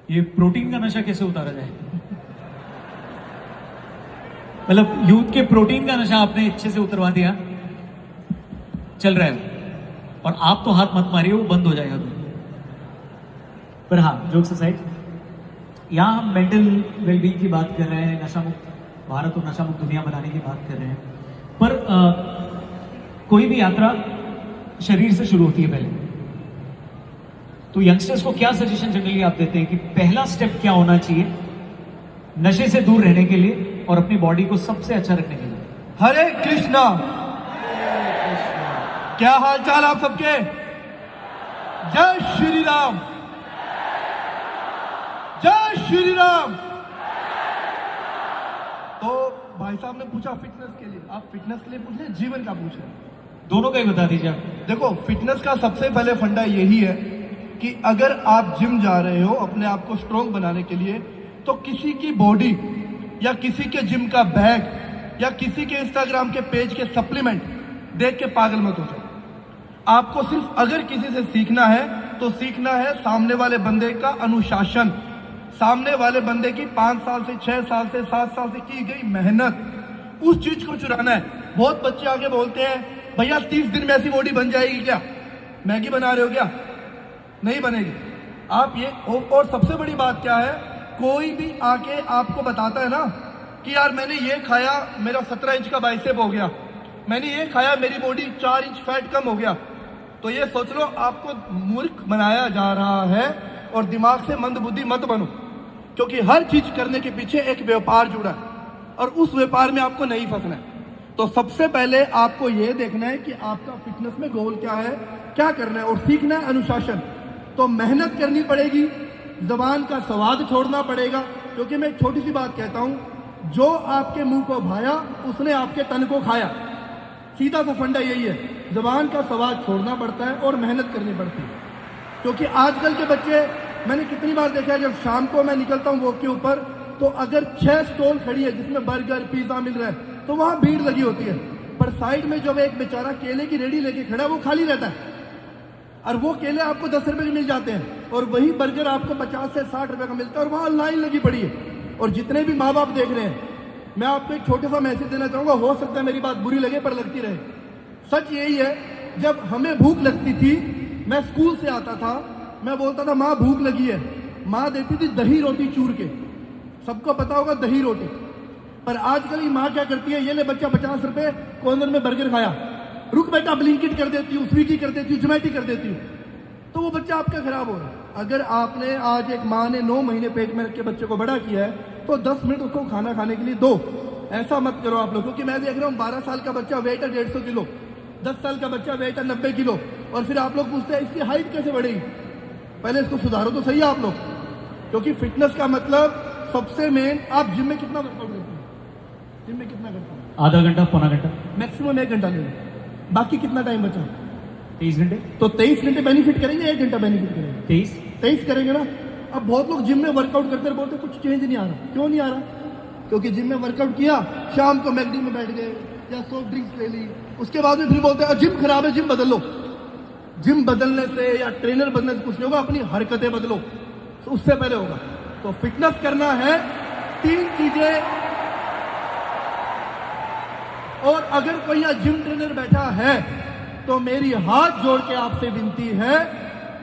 ये प्रोटीन का नशा कैसे उतारा जाए? मतलब यूथ के प्रोटीन का नशा आपने अच्छे से उतरवा दिया, चल रहा है। और आप तो हाथ मत मारिए, वो बंद हो जाएगा तो। पर हाँ, जोक्स असाइड, यहाँ हम मेंटल वेलबींग की बात कर रहे हैं, नशा मुक्त भारत और नशा मुक्त दुनिया बनाने की बात कर रहे हैं। पर कोई भी यात्रा शरीर से शुरू होती है पहले। तो यंगस्टर्स को क्या सजेशन जनरली आप देते हैं कि पहला स्टेप क्या होना चाहिए नशे से दूर रहने के लिए और अपनी बॉडी को सबसे अच्छा रखने के लिए? हरे कृष्णा। क्या हाल चाल आप सबके? जय श्री राम, जय श्री राम। तो भाई साहब ने पूछा फिटनेस के लिए, आप फिटनेस के लिए पूछ रहे हैं, जीवन का पूछ रहे हैं? दोनों का ही बता दीजिए आप। देखो, फिटनेस का सबसे पहले फंडा यही है कि अगर आप जिम जा रहे हो अपने आप को स्ट्रॉन्ग बनाने के लिए, तो किसी की बॉडी या किसी के जिम का बैग या किसी के इंस्टाग्राम के पेज के सप्लीमेंट देख के पागल मत हो जाओ। आपको सिर्फ अगर किसी से सीखना है तो सीखना है सामने वाले बंदे का अनुशासन, सामने वाले बंदे की 5 साल से 6 साल से 7 साल से की गई मेहनत, उस चीज को चुराना है। बहुत बच्चे आगे बोलते हैं, भैया 30 दिन में ऐसी बॉडी बन जाएगी क्या? मैगी बना रहे हो क्या? नहीं बनेगी। आप ये और सबसे बड़ी बात क्या है, कोई भी आके आपको बताता है ना कि यार मैंने ये खाया मेरा 17 इंच का बाइसेप हो गया, मैंने ये खाया मेरी बॉडी 4 इंच फैट कम हो गया, तो ये सोच लो आपको मूर्ख बनाया जा रहा है। और दिमाग से मंदबुद्धि मत बनो, क्योंकि हर चीज करने के पीछे एक व्यापार जुड़ा है और उस व्यापार में आपको नहीं फंसना है। तो सबसे पहले आपको यह देखना है कि आपका फिटनेस में गोल क्या है, क्या करना है, और सीखना है अनुशासन। तो मेहनत करनी पड़ेगी, जबान का स्वाद छोड़ना पड़ेगा, क्योंकि मैं एक छोटी सी बात कहता हूं, जो आपके मुंह को भाया उसने आपके तन को खाया। सीधा सा फंडा यही है, जबान का स्वाद छोड़ना पड़ता है और मेहनत करनी पड़ती है। क्योंकि आजकल के बच्चे, मैंने कितनी बार देखा है, जब शाम को मैं निकलता हूं वॉक के ऊपर, तो अगर 6 स्टॉल खड़ी है जिसमें बर्गर पिज्जा मिल रहा है तो वहां भीड़ लगी होती है, पर साइड में जब एक बेचारा केले की रेडी लेके खड़ा है वो खाली रहता है, और वो केले आपको 10 रुपए के मिल जाते हैं और वही बर्गर आपको 50 से 60 रुपए का मिलता है, और वहां लाइन लगी पड़ी है। और जितने भी माँ बाप देख रहे हैं, मैं आपको एक छोटा सा मैसेज देना चाहूंगा, हो सकता है मेरी बात बुरी लगे पर लगती रहे। सच यही है, जब हमें भूख लगती थी, मैं स्कूल से आता था, मैं बोलता था माँ भूख लगी है, माँ देती थी दही रोटी चूर के, सबको पता होगा दही रोटी। पर आजकल की माँ क्या करती है, ये ले बच्चा 50 रुपए, कॉर्नर में बर्गर खाया, रुक बेटा ब्लिंकिट कर देती हूँ, स्विगी कर देती हूँ, जोमेटो कर देती हूँ, तो वो बच्चा आपका खराब हो रहा है। अगर आपने आज एक माँ ने 9 महीने पेट में रख के बच्चे को बड़ा किया है, तो 10 मिनट उसको खाना खाने के लिए दो। ऐसा मत करो आप लोग, क्योंकि मैं देख रहा हूँ 12 साल का बच्चा वेट है 150 किलो, 10 साल का बच्चा वेट है 90 किलो, और फिर आप लोग पूछते हैं इसकी हाइट कैसे बढ़ेगी। पहले इसको सुधारो तो सही आप लोग, क्योंकि फिटनेस का मतलब सबसे मेन, आप जिम में कितना वर्कआउट करते हैं? जिम में कितना करते हैं? आधा घंटा, पौना घंटा, मैक्सिमम 1 घंटा ले लो। बाकी कितना टाइम बचा? 23 घंटे। तो 23 घंटे बेनिफिट करेंगे, 1 घंटा बेनिफिट करेंगे? 23 करेंगे ना। अब बहुत लोग जिम में वर्कआउट करते बोलते कुछ चेंज नहीं आ रहा। क्यों नहीं आ रहा? क्योंकि जिम में वर्कआउट किया, शाम को मैगडी में बैठ गए या सॉफ्ट ड्रिंक्स ले ली, उसके बाद में फिर बोलते हैं जिम खराब है, जिम बदल लो। जिम बदलने से या ट्रेनर बदलने से कुछ नहीं होगा, अपनी हरकतें बदलो, तो उससे पहले होगा। तो फिटनेस करना है 3 चीजें। और अगर कोई यहाँ जिम ट्रेनर बैठा है तो मेरी हाथ जोड़ के आपसे विनती है,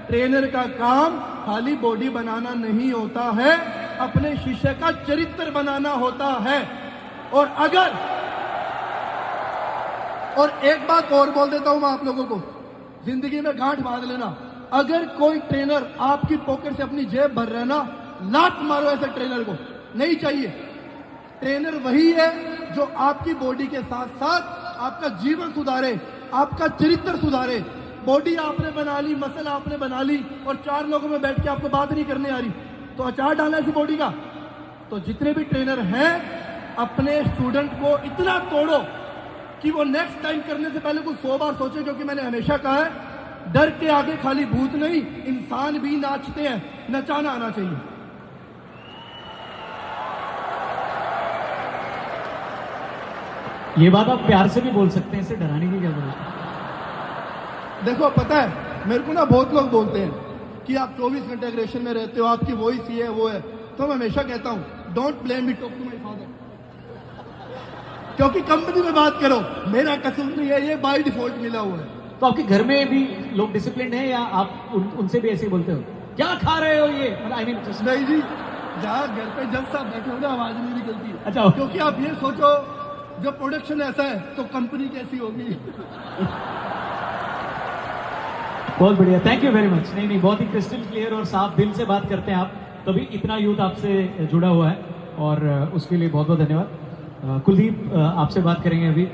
ट्रेनर का काम खाली बॉडी बनाना नहीं होता है, अपने शिष्य का चरित्र बनाना होता है। और एक बात और बोल देता हूं मैं आप लोगों को, जिंदगी में गांठ बांध लेना, अगर कोई ट्रेनर आपकी पॉकेट से अपनी जेब भर रहा है ना, लात मारो ऐसे ट्रेनर को, नहीं चाहिए। ट्रेनर वही है जो आपकी बॉडी के साथ साथ आपका जीवन सुधारे, आपका चरित्र सुधारे। बॉडी आपने बना ली, मसल आपने बना ली, और 4 लोगों में बैठ के आपको बात नहीं करने आ रही, तो अचार डालना ऐसी बॉडी का। तो जितने भी ट्रेनर हैं, अपने स्टूडेंट को इतना तोड़ो कि वो नेक्स्ट टाइम करने से पहले कुछ 100 बार सोचे, क्योंकि मैंने हमेशा कहा है, डर के आगे खाली भूत नहीं, इंसान भी नाचते हैं, नचाना आना चाहिए। ये बात आप प्यार से भी बोल सकते हैं, इसे डराने की क्या जरूरत है? देखो, पता है मेरे को ना बहुत लोग बोलते हैं कि आप 24 घंटे एग्रेशन में रहते हो, आपकी वॉइस ये है वो है, तो मैं हमेशा कहता हूँ don't blame me, talk to my father. क्योंकि कंपनी में बात करो, मेरा कसूर नहीं है, ये बाय डिफॉल्ट मिला हुआ है। तो आपके घर में भी लोग डिसिप्लिन है या आप उनसे भी ऐसे ही बोलते हो, क्या खा रहे हो ये, आई मीन नहीं जी, जहाँ घर पे जज साहब बैठे हो ना, आवाज नहीं निकलती। अच्छा। क्योंकि आप ये सोचो, जब प्रोडक्शन ऐसा है तो कंपनी कैसी होगी। बहुत बढ़िया, थैंक यू वेरी मच। नहीं, बहुत ही क्रिस्टल क्लियर और साफ दिल से बात करते हैं आप, तभी इतना यूथ आपसे जुड़ा हुआ है, और उसके लिए बहुत बहुत धन्यवाद। कुलदीप, आपसे बात करेंगे अभी।